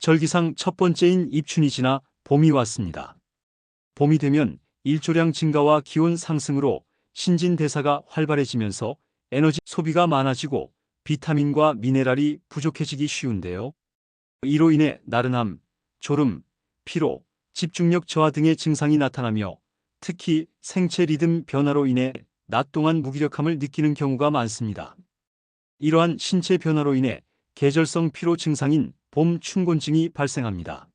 절기상 첫 번째인 입춘이 지나 봄이 왔습니다. 봄이 되면 일조량 증가와 기온 상승으로 신진대사가 활발해지면서 에너지 소비가 많아지고 비타민과 미네랄이 부족해지기 쉬운데요. 이로 인해 나른함, 졸음, 피로, 집중력 저하 등의 증상이 나타나며 특히 생체 리듬 변화로 인해 낮 동안 무기력함을 느끼는 경우가 많습니다. 이러한 신체 변화로 인해 계절성 피로 증상인 봄 춘곤증이 발생합니다.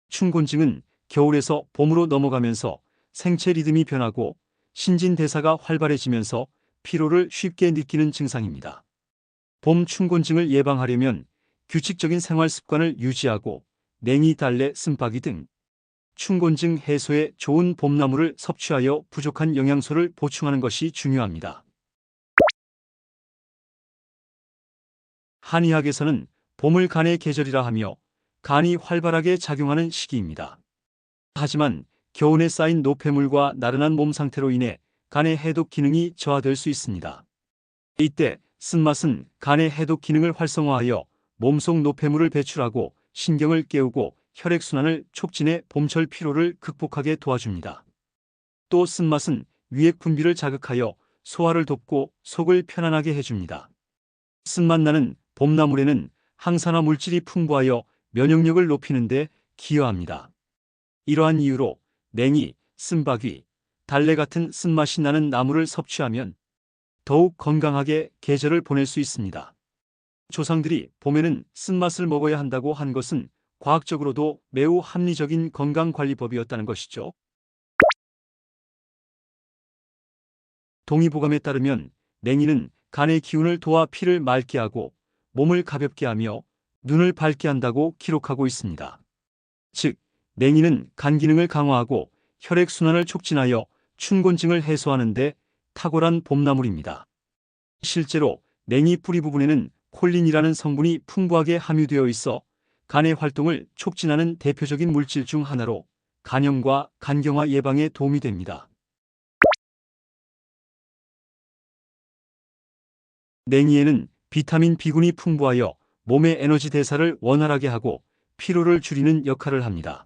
춘곤증은 겨울에서 봄으로 넘어가면서 생체 리듬이 변하고 신진대사가 활발해지면서 피로를 쉽게 느끼는 증상입니다. 봄 춘곤증을 예방하려면 규칙적인 생활 습관을 유지하고 냉이, 달래, 쓴바귀 등 춘곤증 해소에 좋은 봄나물을 섭취하여 부족한 영양소를 보충하는 것이 중요합니다. 한의학에서는 봄을 간의 계절이라 하며 간이 활발하게 작용하는 시기입니다. 하지만 겨울에 쌓인 노폐물과 나른한 몸 상태로 인해 간의 해독 기능이 저하될 수 있습니다. 이때 쓴맛은 간의 해독 기능을 활성화하여 몸속 노폐물을 배출하고 신경을 깨우고 혈액순환을 촉진해 봄철 피로를 극복하게 도와줍니다. 또 쓴맛은 위액 분비를 자극하여 소화를 돕고 속을 편안하게 해줍니다. 쓴맛 나는 봄나물에는 항산화 물질이 풍부하여 면역력을 높이는 데 기여합니다. 이러한 이유로 냉이, 쓴바귀, 달래 같은 쓴맛이 나는 나물을 섭취하면 더욱 건강하게 계절을 보낼 수 있습니다. 조상들이 봄에는 쓴맛을 먹어야 한다고 한 것은 과학적으로도 매우 합리적인 건강관리법이었다는 것이죠. 동의보감에 따르면 냉이는 간의 기운을 도와 피를 맑게 하고 몸을 가볍게 하며 눈을 밝게 한다고 기록하고 있습니다. 즉, 냉이는 간 기능을 강화하고 혈액순환을 촉진하여 춘곤증을 해소하는 데 탁월한 봄나물입니다. 실제로 냉이 뿌리 부분에는 콜린이라는 성분이 풍부하게 함유되어 있어 간의 활동을 촉진하는 대표적인 물질 중 하나로 간염과 간경화 예방에 도움이 됩니다. 냉이에는 비타민 B군이 풍부하여 몸의 에너지 대사를 원활하게 하고 피로를 줄이는 역할을 합니다.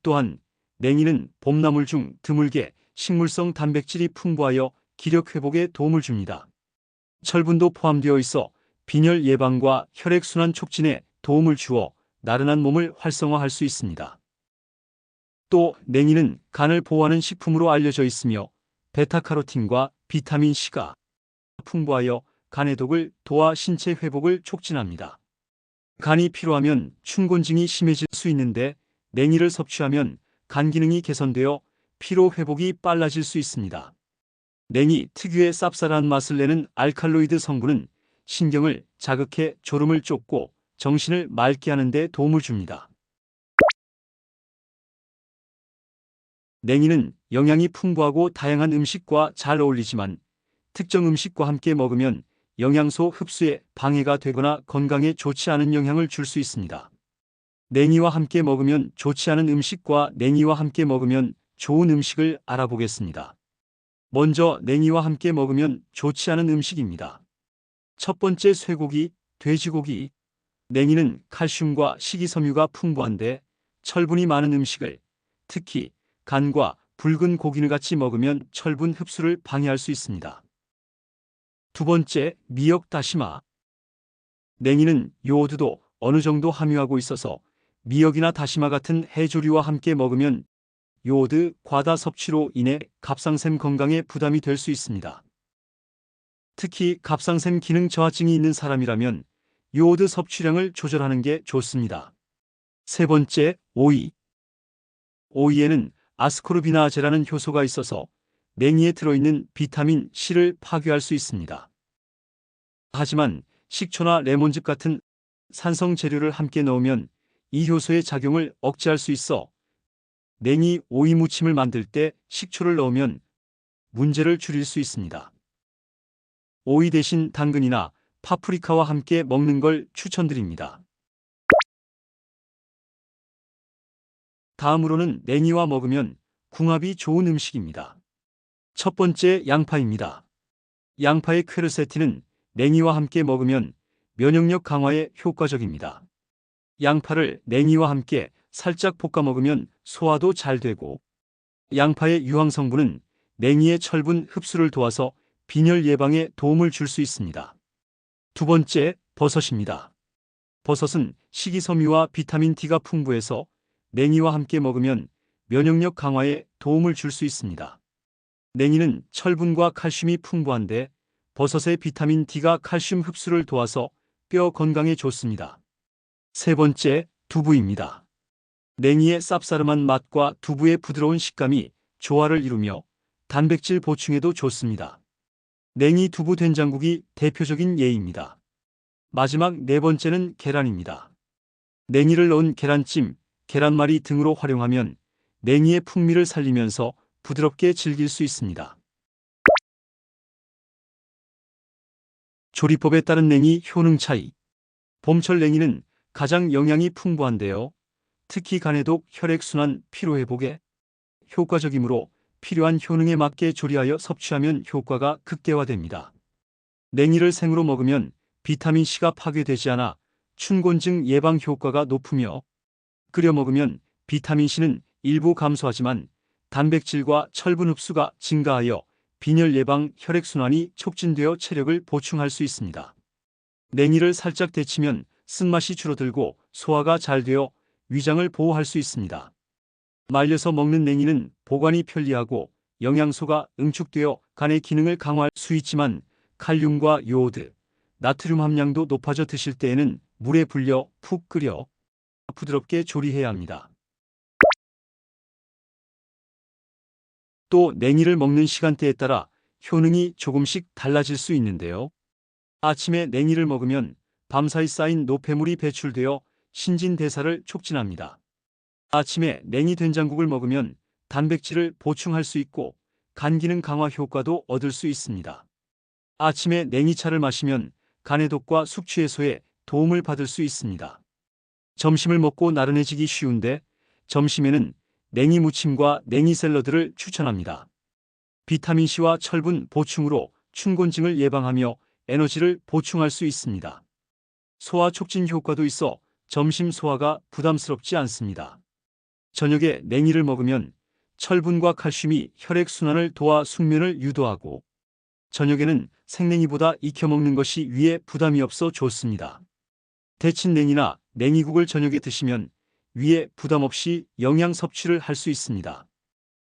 또한 냉이는 봄나물 중 드물게 식물성 단백질이 풍부하여 기력 회복에 도움을 줍니다. 철분도 포함되어 있어 빈혈 예방과 혈액순환 촉진에 도움을 주어 나른한 몸을 활성화할 수 있습니다. 또 냉이는 간을 보호하는 식품으로 알려져 있으며 베타카로틴과 비타민 C가 풍부하여 간의 독을 도와 신체 회복을 촉진합니다. 간이 피로하면 춘곤증이 심해질 수 있는데 냉이를 섭취하면 간 기능이 개선되어 피로 회복이 빨라질 수 있습니다. 냉이 특유의 쌉쌀한 맛을 내는 알칼로이드 성분은 신경을 자극해 졸음을 쫓고 정신을 맑게 하는 데 도움을 줍니다. 냉이는 영양이 풍부하고 다양한 음식과 잘 어울리지만 특정 음식과 함께 먹으면 영양소 흡수에 방해가 되거나 건강에 좋지 않은 영향을 줄 수 있습니다. 냉이와 함께 먹으면 좋지 않은 음식과 냉이와 함께 먹으면 좋은 음식을 알아보겠습니다. 먼저 냉이와 함께 먹으면 좋지 않은 음식입니다. 첫 번째, 쇠고기, 돼지고기. 냉이는 칼슘과 식이섬유가 풍부한데 철분이 많은 음식을, 특히 간과 붉은 고기를 같이 먹으면 철분 흡수를 방해할 수 있습니다. 두 번째, 미역, 다시마. 냉이는 요오드도 어느 정도 함유하고 있어서 미역이나 다시마 같은 해조류와 함께 먹으면 요오드 과다 섭취로 인해 갑상샘 건강에 부담이 될 수 있습니다. 특히 갑상샘 기능 저하증이 있는 사람이라면 요오드 섭취량을 조절하는 게 좋습니다. 세 번째, 오이. 오이에는 아스코르비나아제라는 효소가 있어서 냉이에 들어있는 비타민 C를 파괴할 수 있습니다. 하지만 식초나 레몬즙 같은 산성 재료를 함께 넣으면 이 효소의 작용을 억제할 수 있어 냉이 오이 무침을 만들 때 식초를 넣으면 문제를 줄일 수 있습니다. 오이 대신 당근이나 파프리카와 함께 먹는 걸 추천드립니다. 다음으로는 냉이와 먹으면 궁합이 좋은 음식입니다. 첫 번째, 양파입니다. 양파의 퀘르세틴은 냉이와 함께 먹으면 면역력 강화에 효과적입니다. 양파를 냉이와 함께 살짝 볶아 먹으면 소화도 잘 되고, 양파의 유황 성분은 냉이의 철분 흡수를 도와서 빈혈 예방에 도움을 줄 수 있습니다. 두 번째, 버섯입니다. 버섯은 식이섬유와 비타민 D가 풍부해서 냉이와 함께 먹으면 면역력 강화에 도움을 줄 수 있습니다. 냉이는 철분과 칼슘이 풍부한데 버섯의 비타민 D가 칼슘 흡수를 도와서 뼈 건강에 좋습니다. 세 번째, 두부입니다. 냉이의 쌉싸름한 맛과 두부의 부드러운 식감이 조화를 이루며 단백질 보충에도 좋습니다. 냉이 두부 된장국이 대표적인 예입니다. 마지막 네 번째는 계란입니다. 냉이를 넣은 계란찜, 계란말이 등으로 활용하면 냉이의 풍미를 살리면서 부드럽게 즐길 수 있습니다. 조리법에 따른 냉이 효능 차이. 봄철 냉이는 가장 영양이 풍부한데요. 특히 간해독, 혈액순환, 피로회복에 효과적이므로 필요한 효능에 맞게 조리하여 섭취하면 효과가 극대화됩니다. 냉이를 생으로 먹으면 비타민C가 파괴되지 않아 춘곤증 예방 효과가 높으며, 끓여 먹으면 비타민C는 일부 감소하지만 단백질과 철분 흡수가 증가하여 빈혈 예방, 혈액순환이 촉진되어 체력을 보충할 수 있습니다. 냉이를 살짝 데치면 쓴맛이 줄어들고 소화가 잘 되어 위장을 보호할 수 있습니다. 말려서 먹는 냉이는 보관이 편리하고 영양소가 응축되어 간의 기능을 강화할 수 있지만 칼륨과 요오드, 나트륨 함량도 높아져 드실 때에는 물에 불려 푹 끓여 부드럽게 조리해야 합니다. 또 냉이를 먹는 시간대에 따라 효능이 조금씩 달라질 수 있는데요. 아침에 냉이를 먹으면 밤사이 쌓인 노폐물이 배출되어 신진대사를 촉진합니다. 아침에 냉이 된장국을 먹으면 단백질을 보충할 수 있고 간 기능 강화 효과도 얻을 수 있습니다. 아침에 냉이차를 마시면 간해독과 숙취 해소에 도움을 받을 수 있습니다. 점심을 먹고 나른해지기 쉬운데 점심에는 냉이 무침과 냉이 샐러드를 추천합니다. 비타민C와 철분 보충으로 춘곤증을 예방하며 에너지를 보충할 수 있습니다. 소화 촉진 효과도 있어 점심 소화가 부담스럽지 않습니다. 저녁에 냉이를 먹으면 철분과 칼슘이 혈액순환을 도와 숙면을 유도하고, 저녁에는 생냉이보다 익혀 먹는 것이 위에 부담이 없어 좋습니다. 데친 냉이나 냉이국을 저녁에 드시면 위에 부담 없이 영양 섭취를 할 수 있습니다.